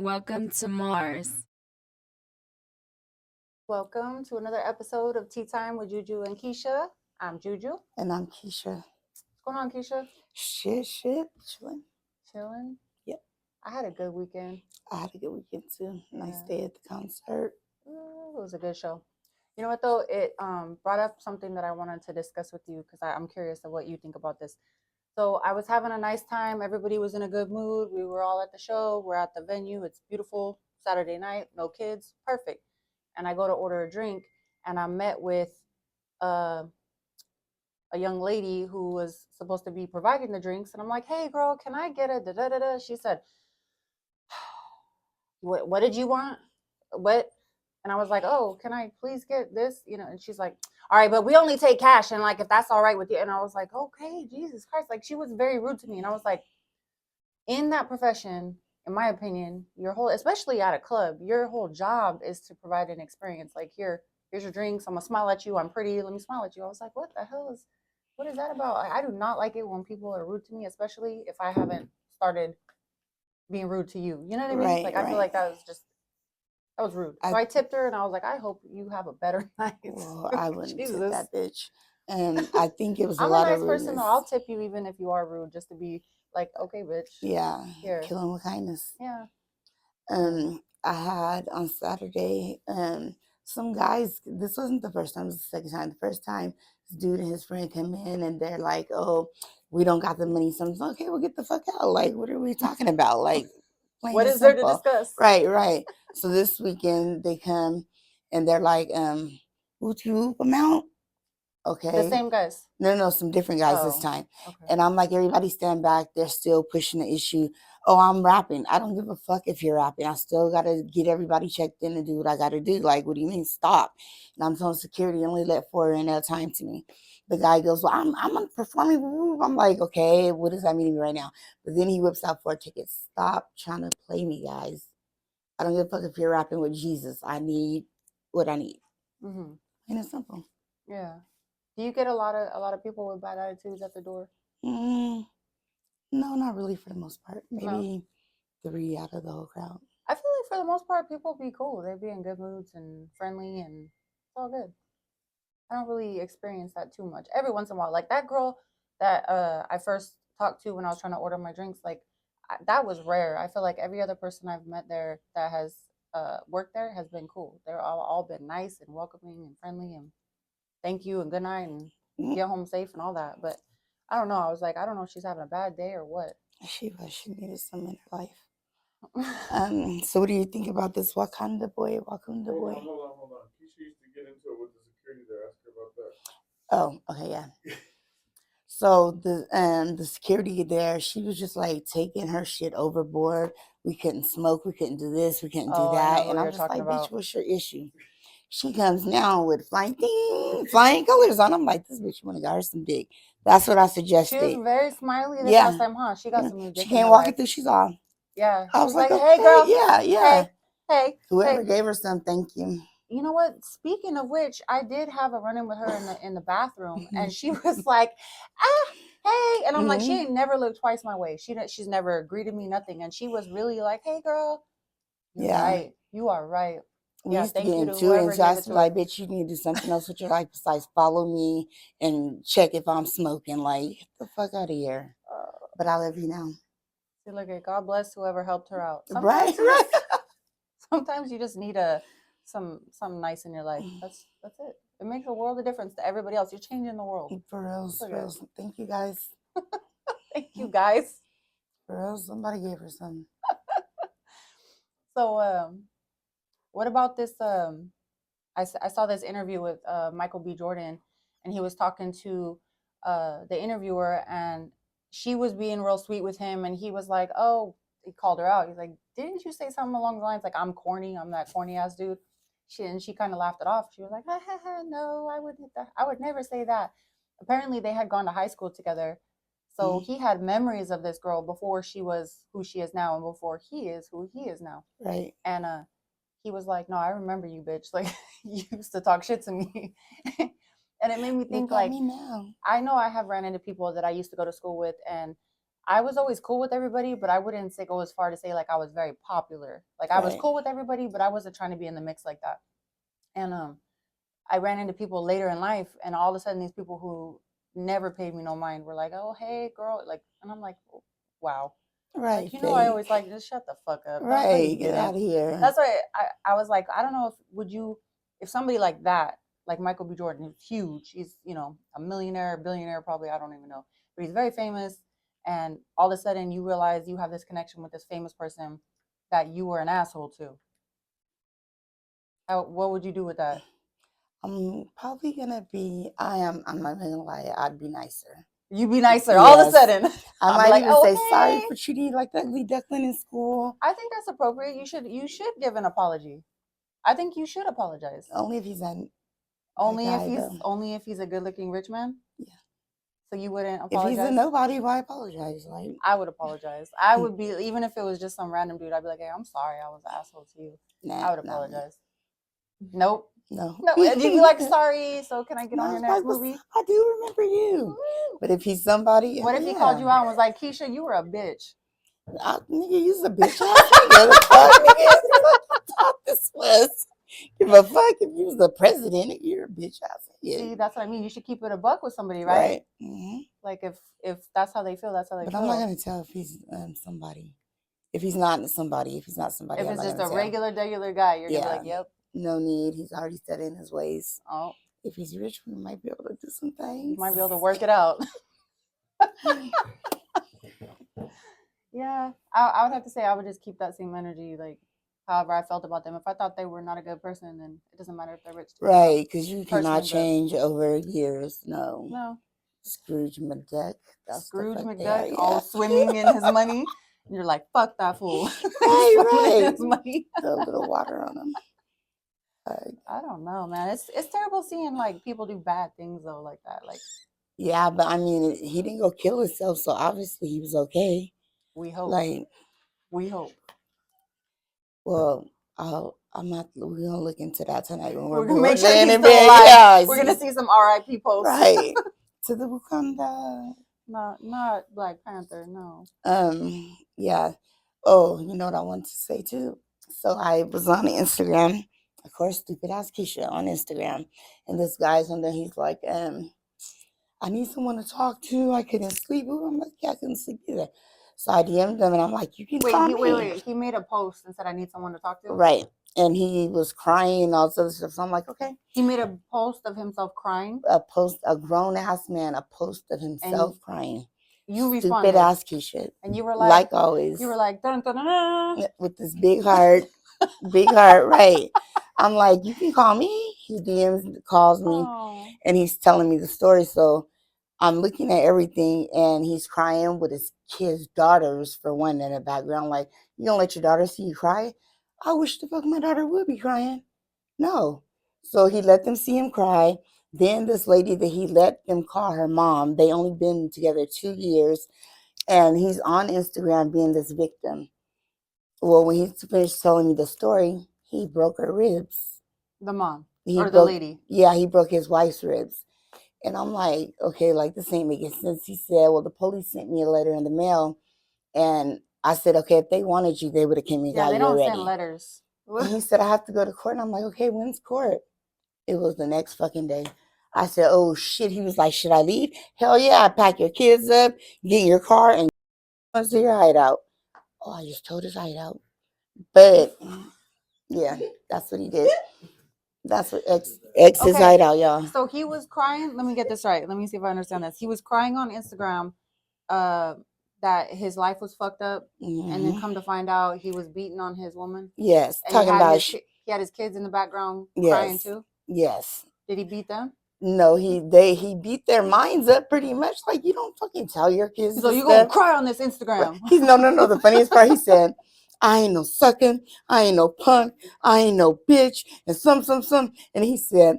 Welcome to Mars. Welcome to another episode of Tea Time with Juju and Keisha. I'm Juju. And I'm Keisha. What's going on, Keisha? Shit, chilling. Chilling? Yep. I had a good weekend. I had a good weekend too. Nice Yeah. day at the concert. It was a good show. You know what though? It brought up something that I wanted to discuss with you because I'm curious of what you think about this. So I was having a nice time. Everybody was in a good mood. We were all at the show. We're at the venue. It's beautiful. Saturday night, no kids, perfect. And I go to order a drink, and I'm met with a young lady who was supposed to be providing the drinks, and I'm like, "Hey, girl, can I get a da da da da?" She said, "What did you want? What?" And I was like, "Oh, can I please get this?" And she's like, "All right, but we only take cash, and like if that's all right with you." And I was like, "Okay, Jesus Christ!" Like she was very rude to me, and I was like, in that profession, in my opinion, especially at a club, your whole job is to provide an experience. Like here's your drinks. I'm gonna smile at you. I'm pretty. Let me smile at you. I was like, what is that about? I do not like it when people are rude to me, especially if I haven't started being rude to you. You know what I mean? Right, Like I feel like that was rude. So I tipped her and I was like, I hope you have a better night. Well, I wouldn't tip Jesus. that bitch. And I think it was I'm a lot nice of person rudeness. though. I'll tip you even if you are rude, just to be like, okay, bitch. Yeah, Here. kill him with kindness. Yeah. I had on Saturday, some guys, this wasn't the first time, it was the second time. The first time, this dude and his friend come in and they're like, "Oh, we don't got the money." So I'm like, "Okay, well, get the fuck out. Like, what are we talking about? Like, plain What and is there to simple." discuss? Right. So this weekend they come and they're like, "Whoop whoop amount." Okay. The same guys. No, some different guys this time. Okay. And I'm like, everybody stand back. They're still pushing the issue. Oh, I'm rapping. I don't give a fuck if you're rapping. I still got to get everybody checked in and do what I got to do. Like, what do you mean? Stop. And I'm telling security, only let 4 in at a time to me. The guy goes, well, I'm performing. I'm like, okay, what does that mean to me right now? But then he whips out 4 tickets. Stop trying to play me, guys. I don't give a fuck if you're rapping with Jesus. I need what I need. Mm-hmm. And it's simple. Yeah. Do you get a lot of people with bad attitudes at the door? No, not really for the most part. Maybe 3 out of the whole crowd. I feel like for the most part, people be cool. They be in good moods and friendly, and it's all good. I don't really experience that too much. Every once in a while, like that girl that I first talked to when I was trying to order my drinks, like that was rare. I feel like every other person I've met there that has worked there has been cool. They're all been nice and welcoming and friendly and thank you and good night and get home safe and all that. But I don't know. I was like, I don't know if she's having a bad day or what. She needed some in her life. So what do you think about this Wakanda boy? Hold on. Keisha used to get into it with the security there. Ask her about that. Oh, okay, yeah. So the security there, she was just like taking her shit overboard. We couldn't smoke, we couldn't do this, we couldn't do that. And I'm just like, bitch, what's your issue? She comes now with flying colors on. I'm like, this bitch want to got her some dick. That's what I suggested. She was very smiley this last time, huh? She got some new dick. She can't walk it through. She's all. Yeah. I was like, okay, hey, girl. Yeah. Hey. Whoever gave her some, thank you. You know what? Speaking of which, I did have a run-in with her in the bathroom, and she was like, hey, and I'm like, she ain't never looked twice my way. She's never greeted me, nothing, and she was really like, hey, girl, you're right. You are right. We used to get into it, and so I was like, bitch, you need to do something else with your life besides follow me and check if I'm smoking. Like, get the fuck out of here. But I love you now. See, look at God bless whoever helped her out. Right. Sometimes you just need something nice in your life. That's it. It makes a world of difference to everybody else. You're changing the world. For real. Thank you, guys. Thank you, guys. For real, somebody gave her some. So, what about this? I saw this interview with Michael B. Jordan, and he was talking to the interviewer, and she was being real sweet with him, and he was like, oh, he called her out. He's like, didn't you say something along the lines like, I'm corny, I'm that corny ass dude? She kind of laughed it off. She was like, no, I would never say that. Apparently they had gone to high school together, so he had memories of this girl before she was who she is now and before he is who he is now. Right. And he was like, no, I remember you, bitch. Like, you used to talk shit to me. And it made me think, like, me now. I know I have ran into people that I used to go to school with, and I was always cool with everybody, but I wouldn't say go as far to say like I was very popular. Like I was Right. cool with everybody, but I wasn't trying to be in the mix like that. And I ran into people later in life, and all of a sudden, these people who never paid me no mind were like, "Oh, hey, girl," like, and I'm like, "Wow." Right, Like, you know, I always fake. like, just shut the fuck up. No, no, you Right, get didn't. out of here. That's why I was like, I don't know if somebody like that, like Michael B. Jordan, who's huge, he's, you know, a millionaire, billionaire, probably, I don't even know, but he's very famous. And all of a sudden you realize you have this connection with this famous person that you were an asshole to. What would you do with that? I'm probably gonna be. I'm not gonna lie. I'd be nicer. You'd be nicer all of a Yes. sudden. I I'll be might like, even oh, say sorry hey. for treating you like the ugly duckling in school. I think that's appropriate. You should give an apology. I think you should apologize. Only if he's that Only if guy, he's though. only if he's a good looking rich man. Yeah. So you wouldn't If he's a apologize? nobody, why apologize? Like, I would apologize. I would be, even if it was just some random dude, I'd be like, hey, I'm sorry, I was an asshole to you. nah, I would not me. apologize. Nope. No. No, and you'd be like, sorry, so can I get on No, your it's next like, movie? I do remember you. But if he's somebody, What if he called you out and was like, Keisha, you were a bitch? Nigga, you's a bitch ass nigga. The fuck, nigga? What you thought this was? Give a fuck if you was the president. Nigga, you're a bitch ass nigga. See, that's what I mean. You should keep it a buck with somebody, right? Right. Mm-hmm. Like if that's how they feel, that's how they But feel. I'm not gonna tell if he's somebody. If he's not somebody, If I'm it's not just gonna a tell. regular guy, you're gonna be Yeah. like, yep. No need. He's already set in his ways. Oh, If he's rich, we might be able to do some things. you might be able to work it out. Yeah, I would have to say I would just keep that same energy, like however I felt about them. If I thought they were not a good person, then it doesn't matter if they're rich. Right, because you cannot Person, but change over years. No. no, Scrooge McDuck. That's Scrooge the fuck they are. McDuck, Yeah. all swimming in his money, and you're like, fuck that fool, Right, swimming in right. his money. Put a little water on him. I don't know, man. It's terrible seeing like people do bad things though, like that. Like, Yeah, but I mean, he didn't go kill himself, so obviously he was okay. we hope. Like, We hope. well, I'm not. We're gonna look into that tonight when We're we're gonna bored make sure he's laying in still bed. alive. Yeah, We're gonna see some RIP posts. right to the Wakanda. Not Black Panther. No. Yeah. Oh, you know what I wanted to say too. So I was on Instagram, of course, stupid ass Keisha on Instagram, and this guy's on there. He's like, I need someone to talk to. I couldn't sleep. Ooh, I'm like, yeah, I couldn't sleep either. So I DM'd him and I'm like, you can call me. Wait. He made a post and said I need someone to talk to. Right. And he was crying and all this other stuff. So I'm like, okay. He made a post of himself crying. A grown ass man, a post of himself crying. You Stupid responded. ass Keisha. And you were like always. You were like, dun, dun, dun, dun. With this big heart. Big heart, right. I'm like, you can call me. He calls me, Oh. and he's telling me the story. So I'm looking at everything, and he's crying with his daughters, for one, in the background. Like, you don't let your daughter see you cry? I wish the fuck my daughter would be crying. No. So he let them see him cry. Then this lady that he let them call her mom, they only been together 2 years, and he's on Instagram being this victim. Well, when he finished telling me the story, he broke her ribs. The mom. The lady. Yeah, he broke his wife's ribs. And I'm like, okay, like this ain't making sense. He said, well, the police sent me a letter in the mail. And I said, okay, if they wanted you, they would have came and got you already. Yeah, they don't send letters. And he said, I have to go to court. And I'm like, okay, when's court? It was the next fucking day. I said, oh, shit. He was like, should I leave? Hell yeah, pack your kids up, get in your car, and go to your hideout. Oh, I just told his hideout. But, yeah, that's what he did. That's what X is hideout, y'all. So he was crying. Let me get this right. Let me see if I understand this. He was crying on Instagram that his life was fucked up, and then come to find out he was beating on his woman. Yes, and talking about he had his kids in the background crying too. Yes. Did he beat them? No, he beat their minds up pretty much. Like, you don't fucking tell your kids. So you gonna cry on this Instagram? He's no. The funniest part, he said, I ain't no sucking, I ain't no punk, I ain't no bitch, and some. And he said,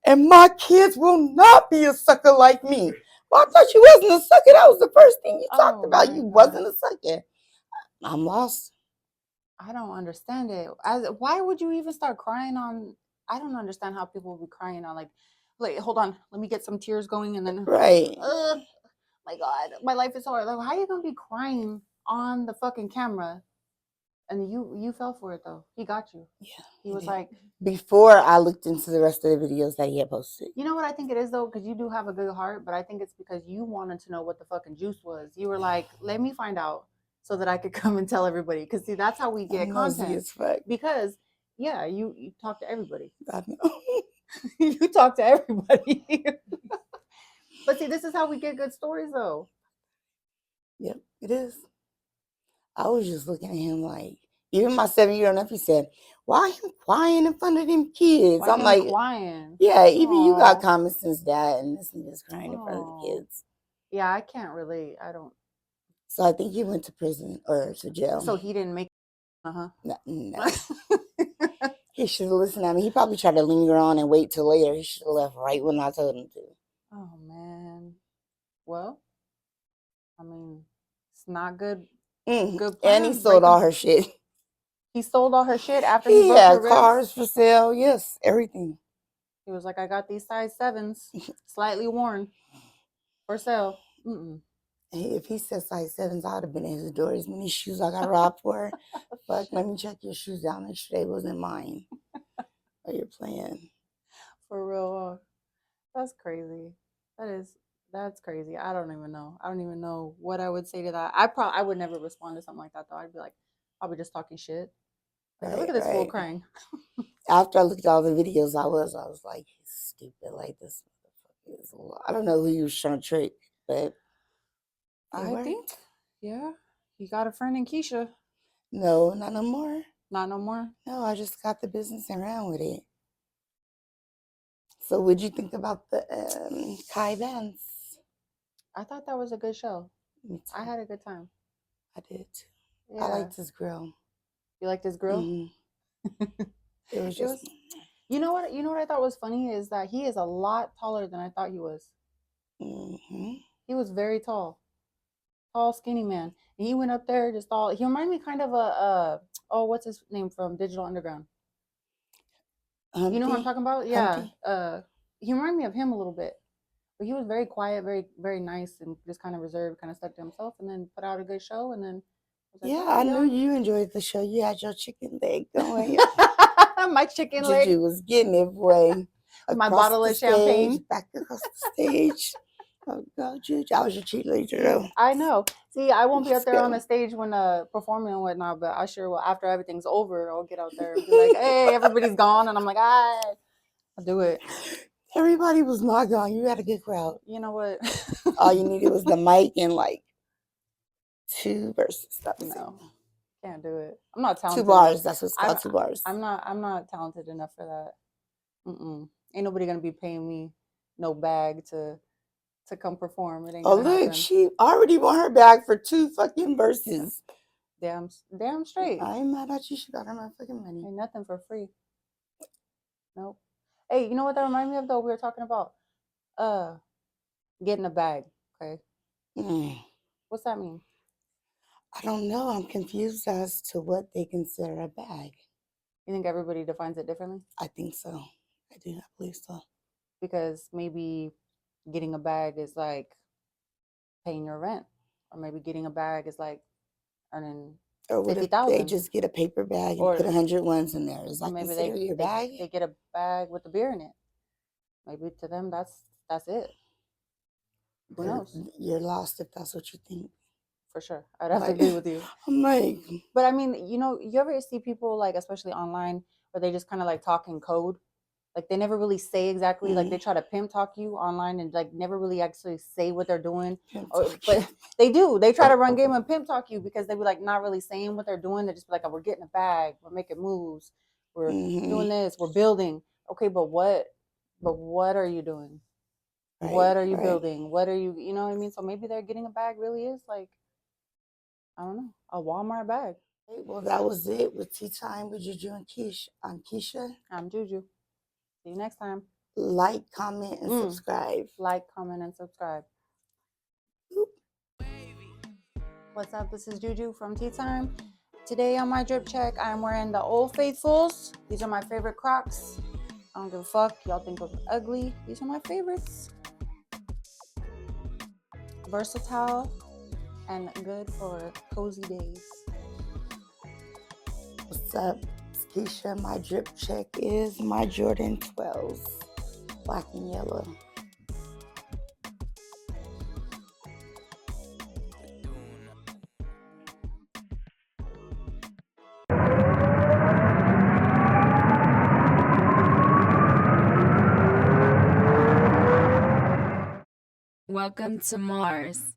and my kids will not be a sucker like me. Well, I thought you wasn't a sucker. That was the first thing you talked about. You wasn't a sucker. I'm lost. I don't understand it. Why would you even start crying on? I don't understand how people will be crying on like, hold on, let me get some tears going, and then right. My God, my life is hard. Like, how are you gonna be crying on the fucking camera? And you fell for it though. He got you. Yeah. He was did. like, Before I looked into the rest of the videos that he had posted. you know what I think it is though, because you do have a good heart, but I think it's because you wanted to know what the fucking juice was. You were like, let me find out so that I could come and tell everybody. Because see, that's how we get I'm nosy content. as fuck. Because yeah, you talk to everybody. I know. You talk to everybody. But see, this is how we get good stories though. Yep, it is. I was just looking at him like, even my 7-year-old nephew said, "Why him crying in front of them kids?" Why I'm him like, crying? "Yeah, even you got Aw. common sense, Dad, and this nigga's crying in front of the Aw. kids." Yeah, I can't relate. I don't. So I think he went to prison or to jail. So he didn't make. Uh No. huh. He should have listened to me. He probably tried to linger on and wait till later. He should have left right when I told him to. Oh man. Well, I mean, it's not good. Good plan. And he sold all her shit. He sold all her shit after he He broke her had ribs. cars for sale. Yes, everything. He was like, I got these size 7s, slightly worn, for sale. If he said size 7s, I would have been in his door. As many shoes I got robbed for. Fuck, let me check your shoes down. Make sure they wasn't mine. Or you're playing. For real. That's crazy. That's crazy. I don't even know. I don't even know what I would say to that. I would never respond to something like that though. I'd be like, probably just talking shit. Like, look at this fool crying. After I looked at all the videos, I was like, he's stupid. Like, this motherfucker is a lot. I don't know who he was trying to trick, but I think, yeah, he got a friend in Keisha. No, not no more. Not no more. No, I just got the business and ran with it. So, what'd you think about the Kai Vance? I thought that was a good show. I had a good time. I did too. Yeah. I liked his grill. You liked his grill? Mm-hmm. It was just. You know what? You know what I thought was funny is that he is a lot taller than I thought he was. Mm-hmm. He was very tall, skinny man. And he went up there just all. He reminded me kind of oh, what's his name from Digital Underground? Humpty? You know what I'm talking about? Yeah. Humpty? He reminded me of him a little bit, but he was very quiet, very very nice, and just kind of reserved, kind of stuck to himself, and then put out a good show, and then. Like, yeah, I knew you enjoyed the show. You had your chicken leg going. My chicken Juju leg. Juju was getting it, boy. My bottle of champagne. Back across the stage. Oh, God, Juju. I was your cheerleader. I know. See, I won't be up there on the stage when performing and whatnot, but I sure will. After everything's over, I'll get out there and be like, hey, everybody's gone. And I'm like, I'll do it. Everybody was not gone. You had a good crowd. You know what? All you needed was the mic and like 2 verses. No, can't do it. I'm not talented. 2 bars. That's what's called 2 bars. I'm not talented enough for that. Ain't nobody gonna be paying me no bag to come perform. It ain't gonna happen. Look, she already won her bag for 2 fucking verses. Damn straight. I ain't mad at you. She got her motherfucking money. Ain't nothing for free. Nope. Hey, you know what that reminded me of though? We were talking about getting a bag. Okay. What's that mean? I don't know. I'm confused as to what they consider a bag. You think everybody defines it differently? I think so. I do. I believe so. Because maybe getting a bag is like paying your rent, or maybe getting a bag is like earning $50,000. They just get a paper bag and put 100 ones in there. Is that maybe considered your bag? They get a bag with the beer in it. Maybe to them that's it. Who knows? You're lost if that's what you think. For sure. I'd have to agree with you. I'm like, but I mean, you ever see people like, especially online, where they just kind of like talk in code? Like they never really say exactly, like they try to pimp talk you online and like never really actually say what they're doing. But they do. They try to run game and pimp talk you because they be like not really saying what they're doing. They just be like, oh, we're getting a bag, we're making moves, we're doing this, we're building. Okay, but what are you doing? What are you building? What are you know what I mean? So maybe they're getting a bag really is like, I don't know, a Walmart bag. Well, that was it with Tea Time with Juju and Keisha. I'm Keisha. I'm Juju. See you next time. Like, comment, and subscribe. Like, comment, and subscribe. Oop. What's up? This is Juju from Tea Time. Today on my drip check, I'm wearing the Old Faithfuls. These are my favorite Crocs. I don't give a fuck. Y'all think I'm ugly. These are my favorites. versatile and good for cozy days. What's up, Keisha? My drip check is my Jordan 12s, black and yellow. Welcome to Mars.